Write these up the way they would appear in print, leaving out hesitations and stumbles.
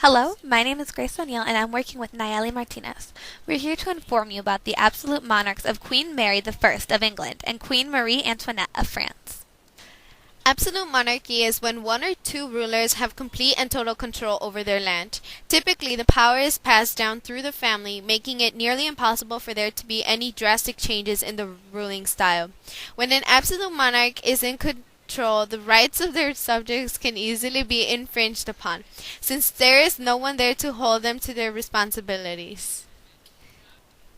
Hello, my name is Grace O'Neill and I'm working with Nayeli Martinez. We're here to inform you about the absolute monarchs of Queen Mary I of England and Queen Marie Antoinette of France. Absolute monarchy is when one or two rulers have complete and total control over their land. Typically, the power is passed down through the family, making it nearly impossible for there to be any drastic changes in the ruling style. When an absolute monarch is in control, the rights of their subjects can easily be infringed upon, since there is no one there to hold them to their responsibilities.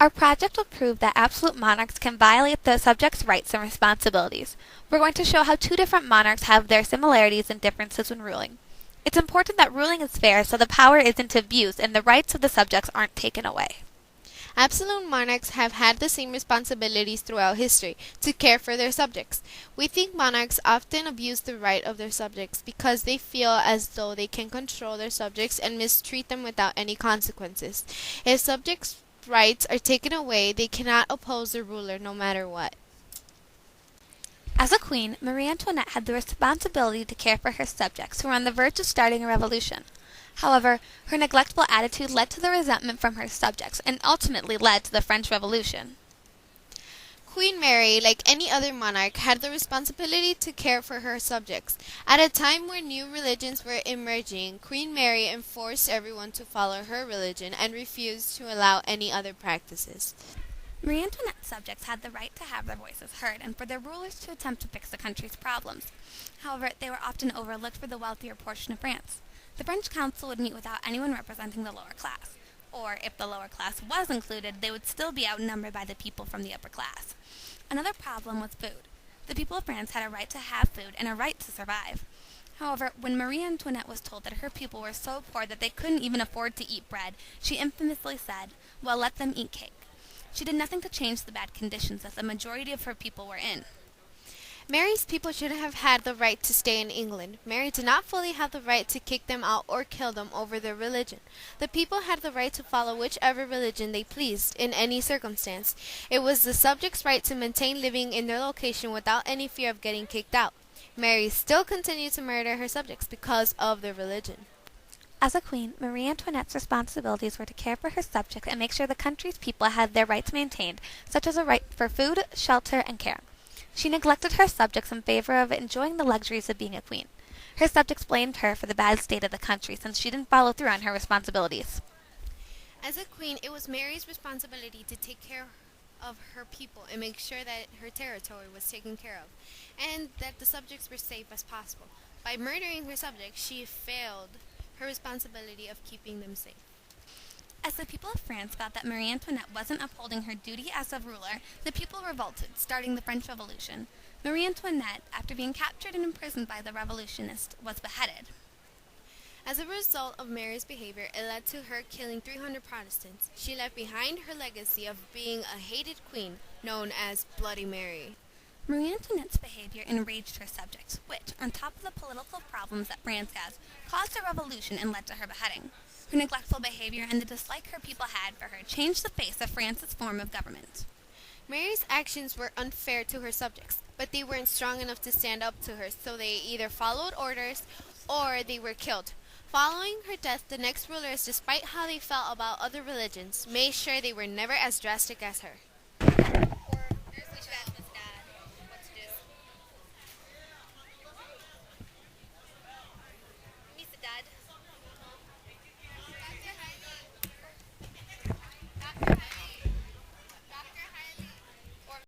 Our project will prove that absolute monarchs can violate the subjects' rights and responsibilities. We're going to show how two different monarchs have their similarities and differences when ruling. It's important that ruling is fair so the power isn't abused and the rights of the subjects aren't taken away. Absolute monarchs have had the same responsibilities throughout history, to care for their subjects. We think monarchs often abuse the right of their subjects because they feel as though they can control their subjects and mistreat them without any consequences. If subjects' rights are taken away, they cannot oppose the ruler no matter what. As a queen, Marie Antoinette had the responsibility to care for her subjects who were on the verge of starting a revolution. However, her neglectful attitude led to the resentment from her subjects and ultimately led to the French Revolution. Queen Mary, like any other monarch, had the responsibility to care for her subjects. At a time where new religions were emerging, Queen Mary enforced everyone to follow her religion and refused to allow any other practices. Marie Antoinette's subjects had the right to have their voices heard and for their rulers to attempt to fix the country's problems. However, they were often overlooked for the wealthier portion of France. The French council would meet without anyone representing the lower class, or if the lower class was included, they would still be outnumbered by the people from the upper class. Another problem was food. The people of France had a right to have food and a right to survive. However, when Marie Antoinette was told that her people were so poor that they couldn't even afford to eat bread, she infamously said, "Well, let them eat cake." She did nothing to change the bad conditions that the majority of her people were in. Mary's people should have had the right to stay in England. Mary did not fully have the right to kick them out or kill them over their religion. The people had the right to follow whichever religion they pleased in any circumstance. It was the subjects' right to maintain living in their location without any fear of getting kicked out. Mary still continued to murder her subjects because of their religion. As a queen, Marie Antoinette's responsibilities were to care for her subjects and make sure the country's people had their rights maintained, such as a right for food, shelter, and care. She neglected her subjects in favor of enjoying the luxuries of being a queen. Her subjects blamed her for the bad state of the country since she didn't follow through on her responsibilities. As a queen, it was Mary's responsibility to take care of her people and make sure that her territory was taken care of, and that the subjects were safe as possible. By murdering her subjects, she failed her responsibility of keeping them safe. As the people of France felt that Marie Antoinette wasn't upholding her duty as a ruler, the people revolted, starting the French Revolution. Marie Antoinette, after being captured and imprisoned by the revolutionists, was beheaded. As a result of Mary's behavior, it led to her killing 300 Protestants. She left behind her legacy of being a hated queen, known as Bloody Mary. Marie Antoinette's behavior enraged her subjects, which, on top of the political problems that France has, caused a revolution and led to her beheading. Her neglectful behavior and the dislike her people had for her changed the face of France's form of government. Mary's actions were unfair to her subjects, but they weren't strong enough to stand up to her, so they either followed orders or they were killed. Following her death, the next rulers, despite how they felt about other religions, made sure they were never as drastic as her.